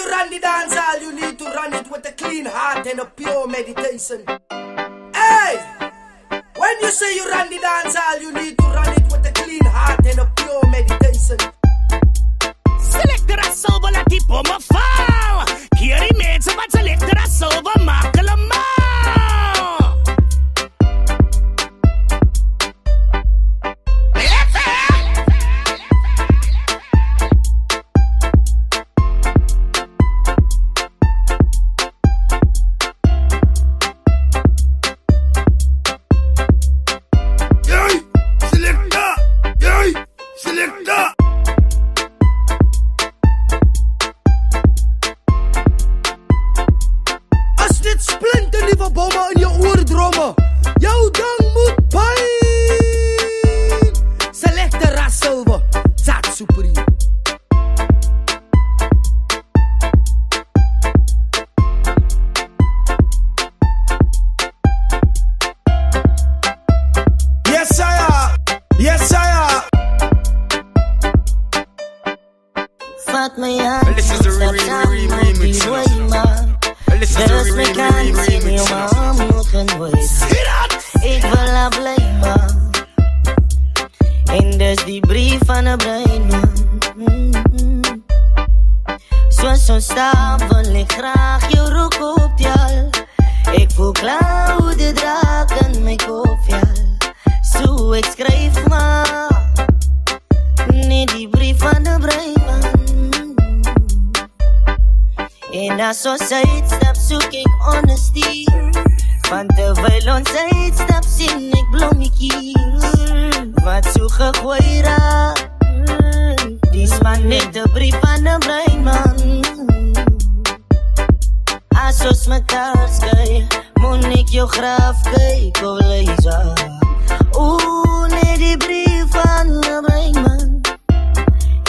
you run the dance hall, you need to run it with a clean heart and a pure meditation. Hey! When you say you run the dance hall, you need to run it with a clean heart and a pure meditation. Selector a sober la tipo ma fall. Kiri mensen wat selector a sober makkelijk maar. So sidestep zoek ik honesty. Van terwijl ons sidestep zin ik blommiekie. Wat zoek gegooid raak. Die is maar net de brief van de breinman. Als ons mekaar skij, moet ik jou graaf kijken of lezen. Oeh, net die brief van de breinman.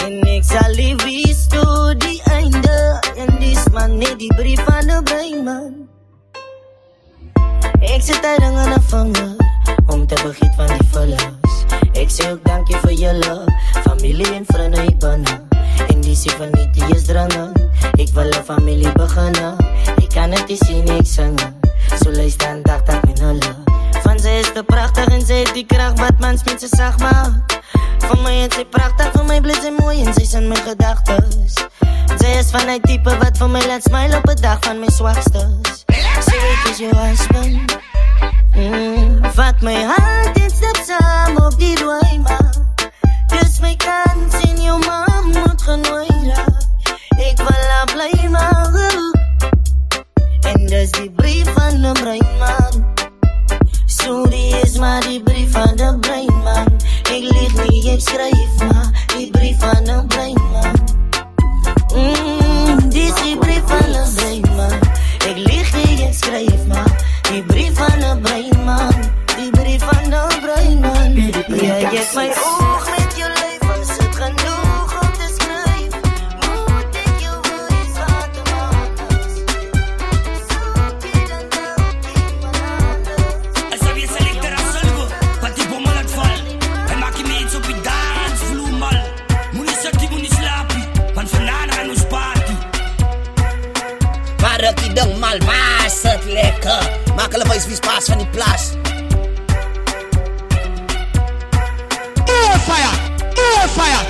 En ik zal liefjes tot die einde. En die is maar net die brief van de breinman. Ik zit tijden aan een vanger om te beginnen van die verlies. Ik zeg ook dank je voor je love. Familie en vrienden ik bannen. En die zie van niet die is drangen. Ik wil een familie beginnen. Ik kan het niet zien, ik zingen. Zo luister en dacht dat mijn hulle. Van zij is te prachtig en zij heeft die kracht wat mans mensen zacht maakt. Voor mij is zij prachtig, voor mij blijft zij mooi en zij zijn mijn gedachtes. Zij is van het type wat voor mij laat smile op de dag van mijn zwakstes. Zij weet is je husband. Vat mijn hand en stap samen op die dwaima. Dus mijn kans in je man moet genooid. Ik wil haar blij maken. En dus die brief van de breinman. Sorry is maar die brief van de breinman. Ik lieg niet, ik schrijf maar die brief van de breinman. Die is die brief van de breinman. Ik lieg niet, ik schrijf maar die brief van de breinman. Die brief van de breinman. Ja, je hebt mijn oog met je leven. Is het genoeg om te schrijven? Moet ik je woorden laten maken? Zoek je dan ook in mijn handen? Als je selecter aan zulgo, wat die bommel laat vallen. En maak je mee eens op je dansvloer mal. Moet niet zitten, moet niet slapen. Want vandaag gaan ons party. Maar ik denk mal, maar zit lekker. Maak hulle wys wie spaas van die plaas. Fire! Fire!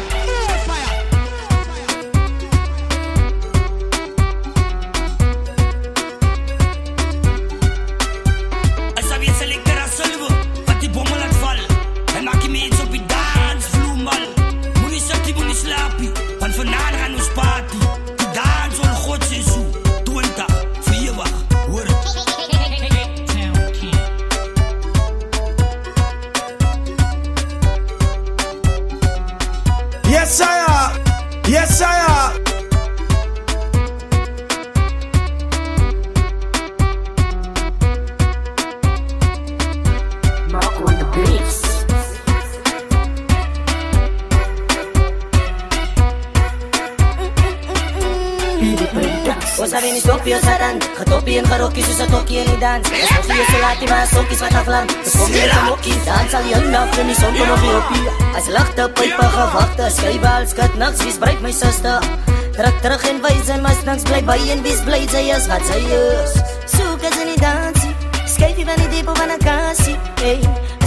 Als je selecter aan zulgo, wat die bommel laat vallen. En maak je mee eens op je dansvloer mal. Moet niet zitten, moet niet slapen. Want vandaag gaan ons party. Die dans on God is zo. 20, 4 wacht, hoor het. Yes, sire. Yes, sire. Mark on the beats. O sabi ni Sophie o Sadan, katopi en karaoke so sa toki en i-dance. Sophie o salati mga sokis mataklang. Tapos pumili sa moki, dance al yan na. Kani son ko mag-iopi. As lakta pa'y pakavakta. Skybal, skat, nags, visbright, may sasta. Terug en wys en mas langs bly by en wie's bly sy is wat sy is. Soek as in die dansie, skyf jy van die depot van 'n kassie. Hey,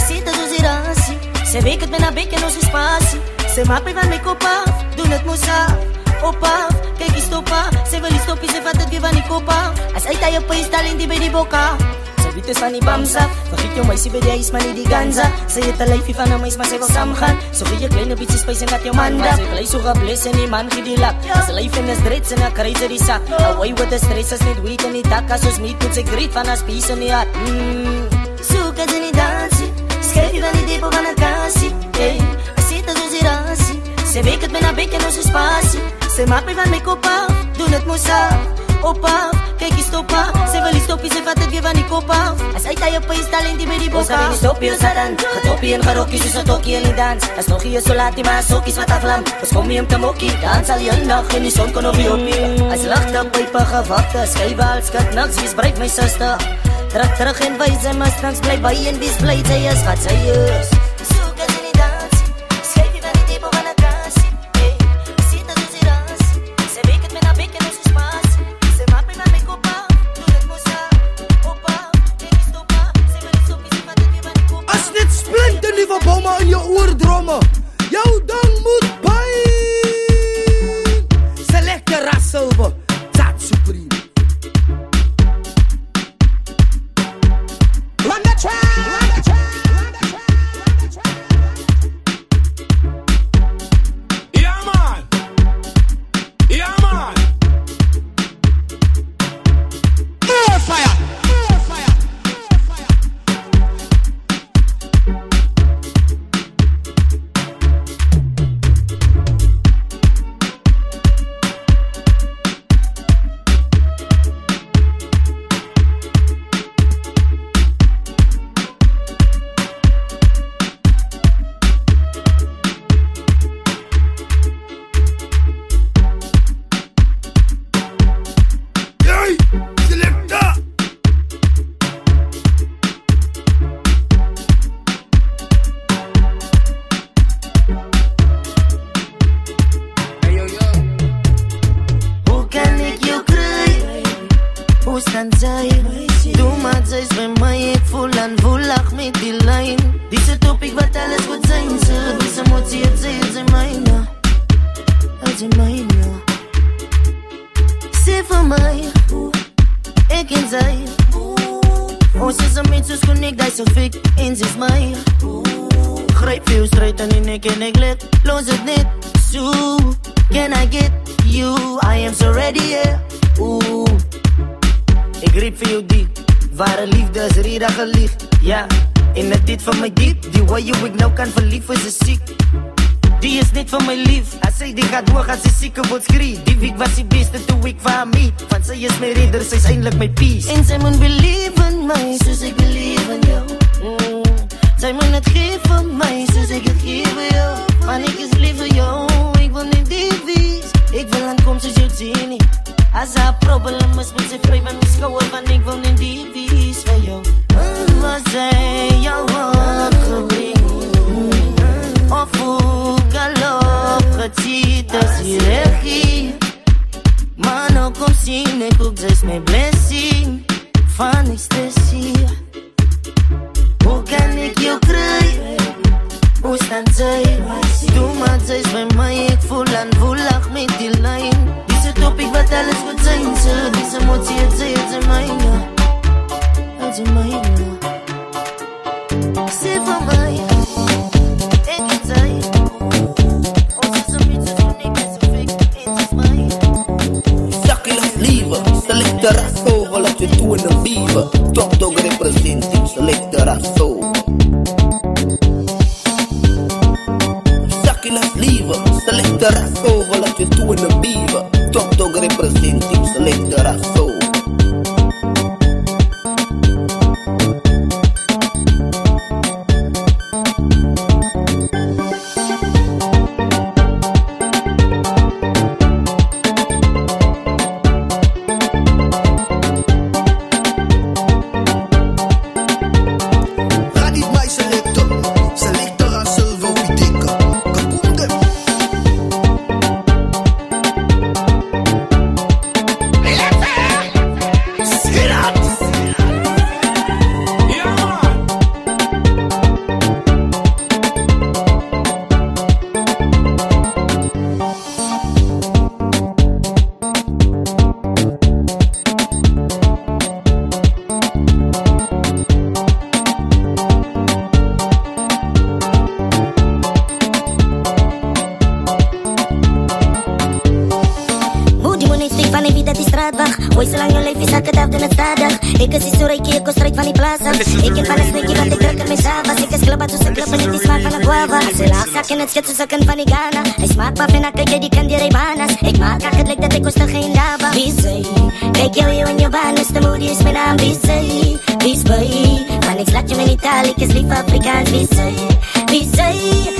sit as ons ransie. Sy weet het met haar bek en ons is passie. Sy maak my van my kop af, doen het moes af. Op af, kyk die stop af. Sy wil die stoppie, sy vat het weer van die kop af. As uit hy op hy stal en die by die boka. Sy weet is van die bams af. Vergiet jou meisie by die huis, maar nie die ganza. Sy het 'n lyfie van 'n meis, maar sy wil saamgaan. So gee jy kleine bietjie spys en gat jou man da. Sy bly so gebless en die man gee die lak. Sy lyf in 'n dreads en 'n kruiser die sak. Away with the stress, as net weet in die dak. As ons meet, moet sy greet van haar spies in die hart. Soek as in die dansie, skryf jy van die depot van 'n kassie. Hey, sit as ons die ransie. Sy weet het met haar bek en ons is passie. Sy maak my van my kop af, doen het moes af. Op af, kyk die stop af. Sy wil die stoppie, sy vat het weer van die kop af. As uit hy op hy stal en die by die boka. Ons gaan die stoppie, ons dan getoppie en gerokkie, soos 'n tokkie in die dans. As nog hier so laat die maar sokkies wat aflam. Ons kom hier om te mokkie, dans al heel dag en die son kon nog nie oppie. As licht op pype gewakte, skywe al skat niks, wie's breek my sister. Terug en wys en mas langs bly by en wie's bly sy is wat sy is. Soek as in die dans, skryf jy van die depot van 'n kassie. Hey, sit as ons die ransie. Sy weet het met haar bek en ons is passie. Sy maak my van my kop af, doen het moes af. Op af, kyk die stop af. Sy wil die stoppie, sy vat het weer van die kop af. As net splinter nuwe bomme in jou oordromme, jou ding moet byt. Selector Rassilver, Tat Supreme. Run the track, run the track, run the track, run the track. Yeah man, yeah man. More fire, more fire, more fire. Hey, selector. Hoe kan ik jou krijgen? Hoe staan zij? Doe maar zij is bij mij, ik voel en voel lach met die lijn. Deze topic wat alles goed zijn ze. Deze emotie het zij mijne. Het zijn mijne. Zeg voor mij, ik en zij. Ons is een mens, dus kon ik dat zo fik. Eens is mij. Grijp veel strijd en in ik let. Los het niet. So, can I get you? I am so ready, yeah. Oeh. Ik riep voor jou diep. Ware liefde is reda geliefd. Ja, in het dit van mij diep. Die waar je ik nou kan verlieven is ziek. Die is niet van mijn lief. Als zij die gaat door, gaat ze zieke wordt schreeuw. Die week was die beste toen ik van haar meet. Want zij is mijn ridder, zij is eindelijk mijn peace. En zij moet believe in mij, zoals ik believe in jou. Zij moet het geven mij, zoals ik het geef in jou. Want ik is lief voor jou, ik wil niet die vies. Ik wil aankomen zoals jou zien niet. Als er een probleem is, moet ze vrij van mijn schouder. Want ik wil niet die vies van jou. Wat zij jou had gebring. Of hoe galop geziet als je regie. Maar nou kom zien, ik ook dus mijn blessing. Van ik stress hier. Hoe kan ik jou krijgen? Hoe staan zij? Doe maar zij is bij mij, ik voel en voel lach met die lijn. Deze topic wat alles goed zijn ze. Deze emotie het zij mijne. Het zijn mijne. Zeg van mij. Selector Rasso, wat je toe in de bieven. Top Dog representing Selector Rasso. Zakkie las lieven. Selector Rasso, wat je toe in de bieven. Top Dog representing Selector Rasso. Selector Boy, zolang jou leef is elke dag doen het stadig. Ik is die soereikje, ik strijd van die plaza. Ik ken van een sneekje, want ik druk er mee savas. Ik is klapper tussen klappen en die smaak van een guava. Als je laag zak in het schit, zo kan van die Ghana. Hij smaakt pap en akka, jij die kan die Rijbanas. Ik maak echt het lijkt dat ik kost er geen lava. Bizzy, kijk jou en je baan, dus de moody is mijn naam. Bizzy, Bizzy, man ik slaat je in Italië, ik is lief Afrikaans. Bizzy, Bizzy,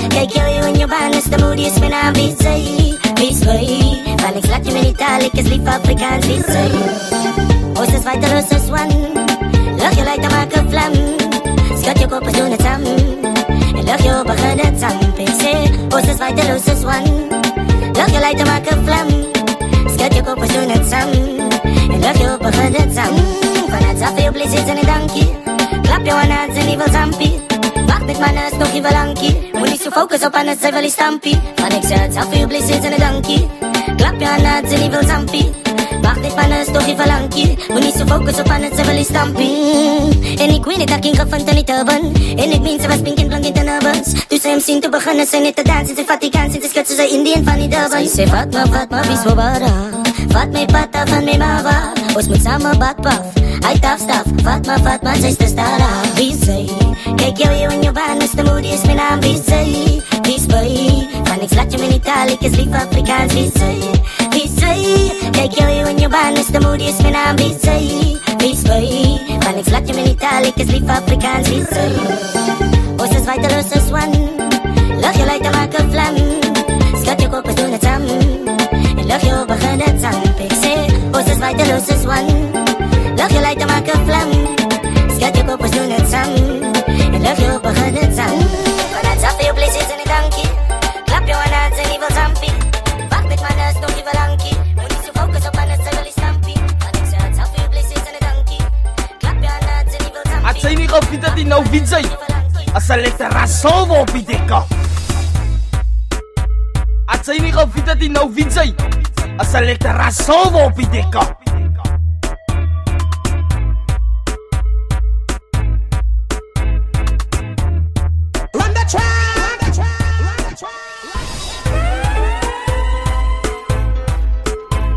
kijk jou en je baan, dus de moody is mijn naam. Bizzy, Bizzy, man ik slaat je in Italië, ik is lief Afrikaans. Bizzy, oost is weiter, oost is one. Lach je lijkt te maken vlam. Schat je kop, doen het samen. En lach je op, begin het samen. PC, oost is weiter, oost is one. Lach je lijkt te maken vlam. Schat je kop, doen het samen. En lach je op, begin het samen. Vanuit zoveel blessings en een dankje. Klap je aan het en die wil zampie. Wacht met mannen, is nog even lankie. Moet niet zo focus op aan het, zij wil die stampie. Van ik zeg, zoveel blessings en een dankje. Klap je aan het en die wil zampie. Wacht dit mannen, is toch even lankie. Moet niet zo focus op aan het, zij wil die stampie. En ik weet niet dat ik in gevonden niet hebben. En ik meen, ze was pink en blank in de nubbels. Dus ze hem zien te beginnen, ze niet te dansen. Ze Vaticaan, ze schat, ze Indiën van die dubbels. Ze vat me, wie zo bara. Vat mij pata van mijn mama. Ons moet samen badpaf. Hij tafstaf, vat me, zij is de stara. Bizzy, kijk jou en je baan, dus de moody is mijn naam. Bizzy, Bizzy, van ik slaat je in Italië, ik is lief Afrikaans. Bizzy, Bizzy, kijk jou en je baan, dus de moody is mijn naam. Bizzy, Bizzy, van ik slaat je in Italië, ik is lief Afrikaans. Bizzy, oost is weiter, oost is one. Lach je lijkt te maken vlam. Schat je kop, doen het samen. En lach je op, begin het samen. PC, oost is weiter, oost is one. Lach je lijkt te maken vlam. Schat je kop, doen het samen. En lach je op, begin het samen. Vanuit zoveel blessings en een dankje. Klap je aan het en die wil zampie. Wacht met mannen, is nog even lankie. Moet niet zo focus op aan het, zij wil die stampie. Van ik zeg, zoveel blessings en een dankje. Klap je aan het en die wil zampie. At sa ini ka pita din na uvidzay. Asa literação mo pideka. At sa ini ka pita din na uvidzay. Asa literação mo pideka.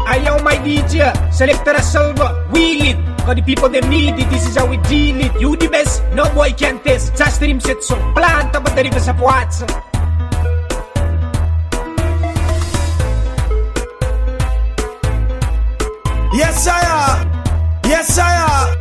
Ayaw my DJ, Selector Silva, wheel it. Cause the people them need it, this is how we deal it. You the best, no boy can test. Sa stream set so, planta pa deriva sa puazza. Yes sire, yes sire.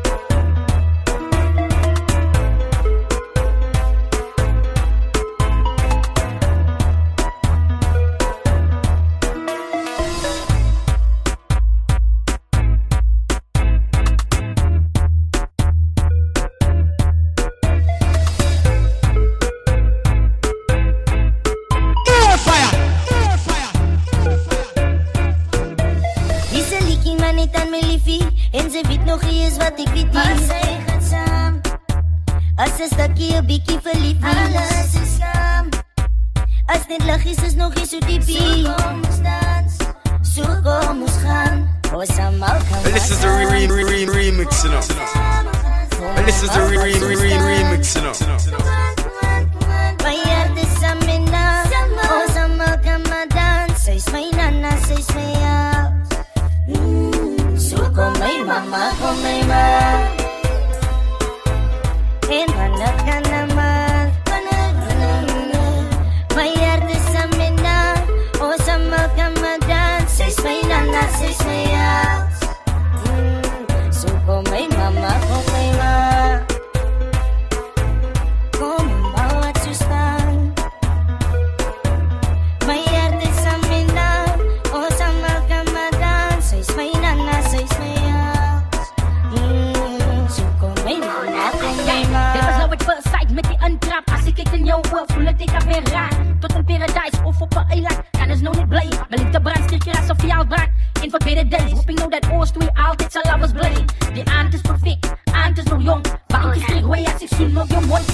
En ze weet nog eens wat ik weet niet. Maar zij gaat samen. Als een stakje een bikkie verliefd. Alles is schaam. Als net lach is, is nog eens zo diepie. Zo kom ons dans. Zo kom ons gaan. And this is the remix, you know. And this is the remix, you know. Mijn hart is aan mijn naam. Oh, samen kan maar dans. Zij is mijn nana, zij is mijn jou. Kom my mama, kom my ma. En panat ka naman. My hart is sa mina. O sama ka madan. Says my nana, says my house. So kom my mama, kom my ma. Kom bawat sustan. My hart is sa mina. O sama ka madan. Says my nana, says my Dit was nou het first sight met die untrap. Als ik kijk in jouw hoofd, voel ik ik weer raar. Tot een paradise of op een eiland. Kan is nou niet blij. Mijn liefde brandt, stil je als of je al brak. In voor tweede days, hoping nou dat oost twee altijd zijn lovers blij. Die aand is perfect, aand is nog jong. Waarom is er goeie als ik zoen op je mond?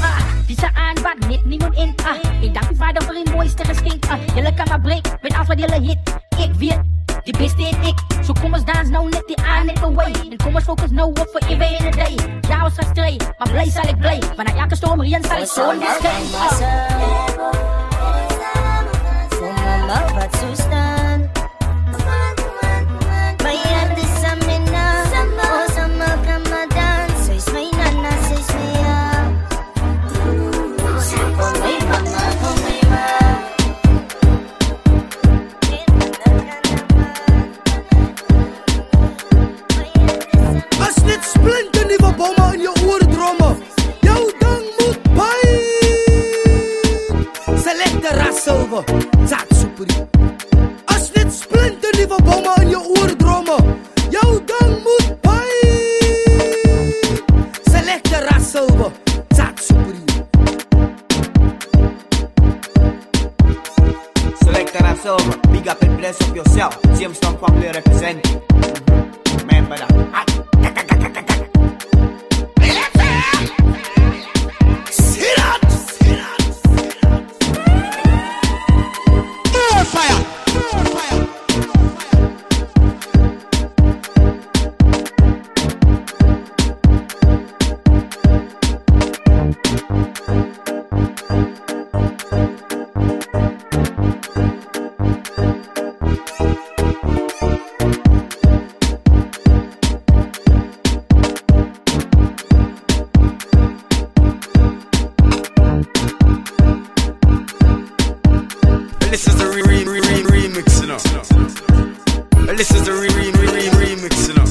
Die zijn aan wat niet niemand in. Ik dank je vader voor een mooiste geschenk. Jullie kan maar break, weet als wat jullie hit. Ik weet. Die beste en ik, zo kom eens dans nou net die aan net away. En kom eens focus nou op voor even in de day. Ja, was straks twee, maar blij zal ik blij. Maar na elke storm rien zal ik zo in de schijn. Voor mama wat zo staan. Mijn hart is aan mijn naam. Silver, Tat Supreme. Als dit splinternieuwe bommen in je oordrommen, jou dan moet pijn. Selecta Ras Silver, Tat Supreme. Selecta Ras Silver, big up and bless up yourself. Same Stone Family representing. Remember that. This is the remix, you know. This is the remix, you know.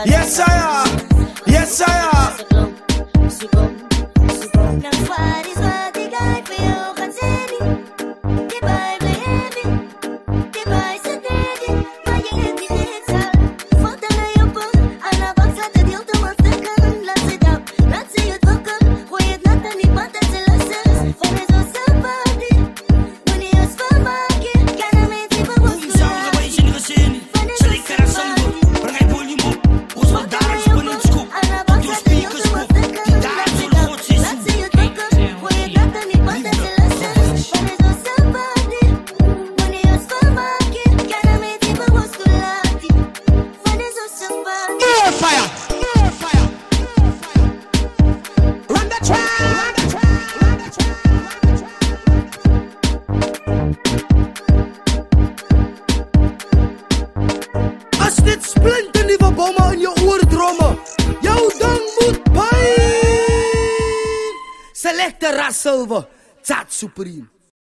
Yes, I am. Yes, I am. Als dit splinternieuwe bommen in je oordrommen, jou dan moet pijn. Selecta Ras Silver, Tat Supreme.